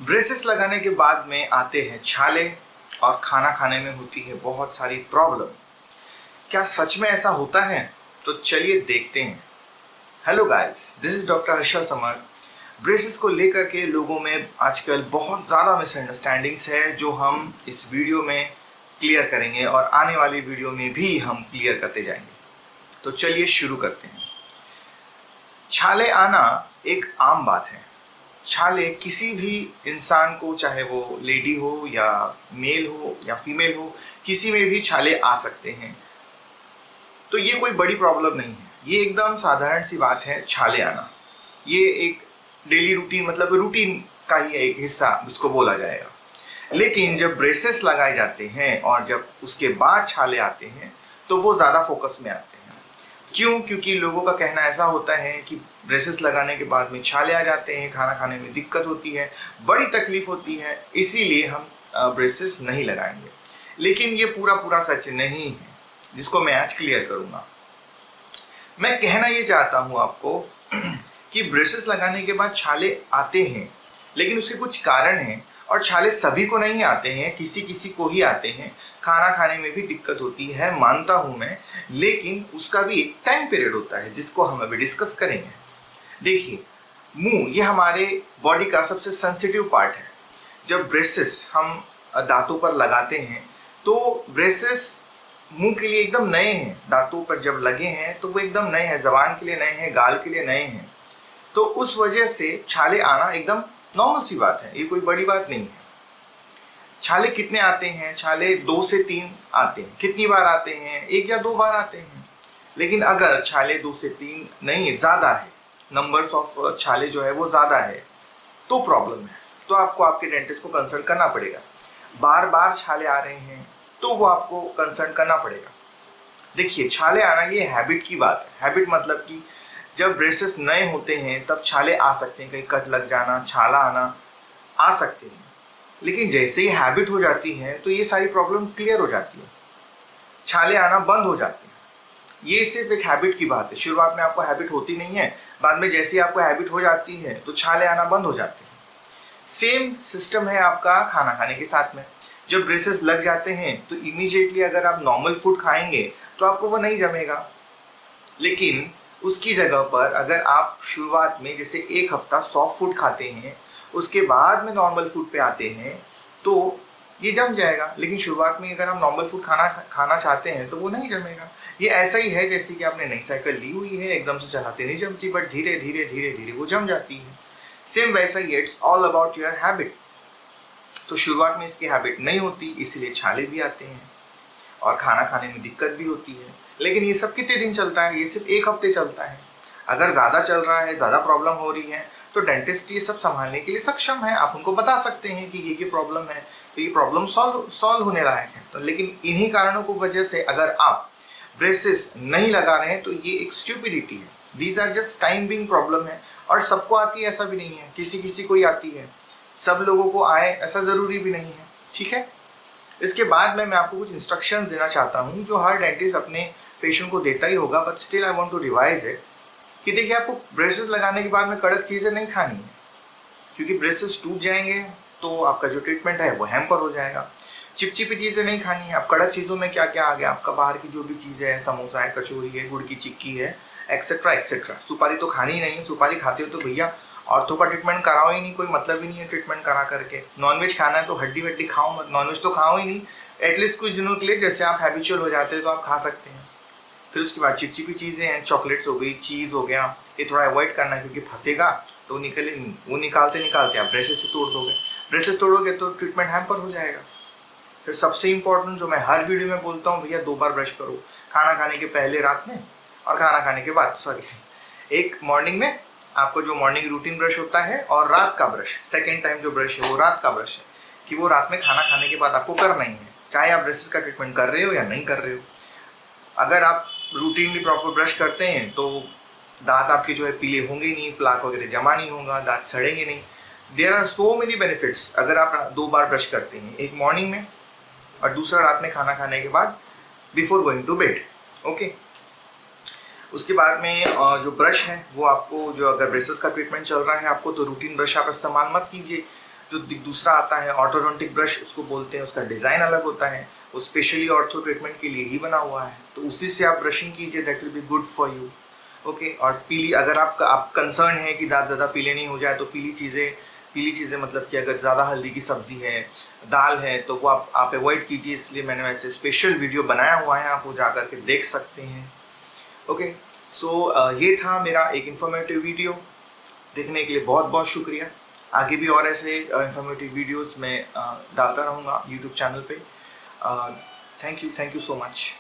Braces लगाने के बाद में आते हैं छाले और खाना खाने में होती है बहुत सारी प्रॉब्लम। क्या सच में ऐसा होता है? तो चलिए देखते हैं। Hello guys, this is doctor Harsha summer. Braces को लेकर के लोगों में आजकल बहुत ज़्यादा मिसअंडरस्टैंडिंग्स है जो हम इस वीडियो में क्लियर करेंगे और आने वाली वीडियो में भी हम क्लियर करते जाएंगे। तो चलिए शुरू करते हैं। छाले आना एक आम बात है। छाले किसी भी इंसान को, चाहे वो लेडी हो या मेल हो या फीमेल हो, किसी में भी छाले आ सकते हैं। तो ये कोई बड़ी प्रॉब्लम नहीं है, ये एकदम साधारण सी बात है छाले आना। ये एक डेली रूटीन, मतलब रूटीन का ही एक हिस्सा जिसको बोला जाएगा। लेकिन जब ब्रेसेस लगाए जाते हैं और जब उसके बाद छाले आते हैं तो वो ज़्यादा फोकस में आते हैं। क्यों? क्योंकि लोगों का कहना ऐसा होता है कि ब्रेसेस लगाने के बाद में छाले आ जाते हैं, खाना खाने में दिक्कत होती है, बड़ी तकलीफ होती है, इसीलिए हम ब्रेसेस नहीं लगाएंगे। लेकिन ये पूरा सच नहीं है, जिसको मैं आज क्लियर करूँगा। मैं कहना ये चाहता हूँ आपको कि ब्रेसेस लगाने के बाद छाले आते हैं, लेकिन उसके कुछ कारण हैं और छाले सभी को नहीं आते हैं, किसी किसी को ही आते हैं। खाना खाने में भी दिक्कत होती है, मानता हूँ मैं, लेकिन उसका भी एक टाइम पीरियड होता है जिसको हम अभी डिस्कस करेंगे। देखिए, मुंह ये हमारे बॉडी का सबसे सेंसिटिव पार्ट है। जब ब्रेसेस हम दांतों पर लगाते हैं तो ब्रेसेस मुंह के लिए एकदम नए हैं। दांतों पर जब लगे हैं तो वो एकदम नए हैं, जबान के लिए नए हैं, गाल के लिए नए हैं। तो उस वजह से छाले आना एकदम नॉर्मल सी बात है, ये कोई बड़ी बात नहीं है। छाले कितने आते हैं? छाले 2 से 3 आते हैं। कितनी बार आते हैं? 1 या 2 बार आते हैं। लेकिन अगर छाले 2 से 3 नहीं, ज़्यादा है, नंबर्स ऑफ छाले जो है वो ज़्यादा है, तो प्रॉब्लम है। तो आपको आपके डेंटिस्ट को कंसल्ट करना पड़ेगा। बार बार छाले आ रहे हैं तो वो आपको कंसल्ट करना पड़ेगा। देखिए, छाले आना ये हैबिट की बात है। हैबिट मतलब कि जब ब्रेसेस नए होते हैं तब छाले आ सकते हैं, कहीं कट लग जाना, छाला आना आ सकते हैं। लेकिन जैसे ही हैबिट हो जाती है तो ये सारी प्रॉब्लम क्लियर हो जाती है, छाले आना बंद हो जाते हैं। ये सिर्फ एक हैबिट की बात है। शुरुआत में आपको हैबिट होती नहीं है, बाद में जैसे ही आपको हैबिट हो जाती है तो छाले आना बंद हो जाते हैं। सेम सिस्टम है आपका खाना खाने के साथ में। जब ब्रेसेस लग जाते हैं तो इमीडिएटली अगर आप नॉर्मल फूड खाएंगे तो आपको वो नहीं जमेगा। लेकिन उसकी जगह पर अगर आप शुरुआत में जैसे 1 हफ्ता सॉफ्ट फूड खाते हैं, उसके बाद में नॉर्मल फूड पे आते हैं तो ये जम जाएगा। लेकिन शुरुआत में अगर हम नॉर्मल फूड खाना चाहते हैं तो वो नहीं जमेगा। ये ऐसा ही है जैसे कि आपने नई साइकिल ली हुई है, एकदम से चलाते नहीं जमती, बट धीरे धीरे वो जम जाती है। सेम वैसा ही, it's all about your habit. तो शुरुआत में इसकी हैबिट नहीं होती, इसलिए छाले भी आते हैं और खाना खाने में दिक्कत भी होती है। लेकिन ये सब कितने दिन चलता है? ये सिर्फ 1 हफ्ते चलता है। अगर ज़्यादा चल रहा है, ज़्यादा प्रॉब्लम हो रही है, तो डेंटिस्ट ये सब संभालने के लिए सक्षम है। आप उनको बता सकते हैं कि ये प्रॉब्लम है, तो ये प्रॉब्लम सॉल्व होने लायक है। तो लेकिन इन्हीं कारणों की वजह से अगर आप ब्रेसेस नहीं लगा रहे हैं तो ये एक स्टूपिडिटी है। These are just time being problem है। और सबको आती है ऐसा भी नहीं है, किसी किसी को ही आती है। सब लोगों को आए ऐसा ज़रूरी भी नहीं है, ठीक है। इसके बाद में मैं आपको कुछ इंस्ट्रक्शंस देना चाहता हूँ जो हर डेंटिस्ट अपने पेशेंट को देता ही होगा, but still I want to revise it. कि देखिए, आपको ब्रेसेस लगाने के बाद में कड़क चीज़ें नहीं खानी है, क्योंकि ब्रेसेस टूट जाएंगे तो आपका जो ट्रीटमेंट है वो हैम्पर हो जाएगा। चिपचिपी चीज़ें नहीं खानी है। आप कड़क चीज़ों में क्या क्या आ गया आपका, बाहर की जो भी चीज़ें हैं, समोसा है, कचौरी है, गुड़ की चिक्की है, एक्सेट्रा एक्सेट्रा। सुपारी तो खानी ही नहीं है। सुपारी खाते हो तो भैया ऑर्थो का ट्रीटमेंट कराओ ही नहीं, कोई मतलब ही नहीं है ट्रीटमेंट करा करके। नॉनवेज खाना है तो हड्डी वड्डी खाओ मत, नॉनवेज तो खाओ ही नहीं। एटलीस्ट कुछ दिनों के लिए, जैसे आप हैबिचुअल हो जाते हैं तो आप खा सकते हैं। फिर उसके बाद चिपचिपी चीज़ें हैं, चॉकलेट्स हो गई, चीज़ हो गया, ये थोड़ा अवॉइड करना है, क्योंकि फंसेगा तो वो निकालते आप ब्रेसेस से तोड़ दोगे। ब्रेसेस तोड़ोगे तो ट्रीटमेंट हैम्पर हो जाएगा। फिर सबसे इंपॉर्टेंट जो मैं हर वीडियो में बोलता हूँ, भैया 2 बार ब्रश करो, खाना खाने के पहले रात में और खाना खाने के बाद, एक मॉर्निंग में आपको जो मॉर्निंग रूटीन ब्रश होता है, और रात का ब्रश, सेकेंड टाइम जो ब्रश है वो रात का ब्रश है, कि वो रात में खाना खाने के बाद आपको करना ही है, चाहे आप ब्रेसेस का ट्रीटमेंट कर रहे हो या नहीं कर रहे हो। अगर आप रूटीनली प्रॉपर ब्रश करते हैं तो दांत आपके जो है पीले होंगे नहीं, प्लाक वगैरह जमा नहीं होगा, दांत सड़ेंगे नहीं। There are so many benefits अगर आप 2 बार ब्रश करते हैं, एक मॉर्निंग में और दूसरा रात में खाना खाने के बाद, before going to bed. Okay. उसके बाद में जो ब्रश है वो आपको, जो अगर ब्रेसेस का ट्रीटमेंट चल रहा है आपको, तो रूटीन ब्रश आप इस्तेमाल मत कीजिए। जो दूसरा आता है ऑर्थोडोंटिक ब्रश, उसको बोलते हैं, उसका डिज़ाइन अलग होता है, वो स्पेशली ऑर्थो ट्रीटमेंट के लिए ही बना हुआ है, तो उसी से आप ब्रशिंग कीजिए, that will be good for you. Okay. और पीली, अगर आप कंसर्न है कि दांत ज़्यादा पीले नहीं हो जाए, तो पीली चीज़ें मतलब कि अगर ज़्यादा हल्दी की सब्ज़ी है, दाल है, तो वो आप अवॉइड कीजिए। इसलिए मैंने वैसे स्पेशल वीडियो बनाया हुआ है, आप वो जा कर के देख सकते हैं। ओके। सो ये था मेरा एक इन्फॉर्मेटिव वीडियो। देखने के लिए बहुत बहुत शुक्रिया। आगे भी और ऐसे इन्फॉर्मेटिव वीडियोस मैं डालता रहूँगा यूट्यूब चैनल पे। Thank you so much.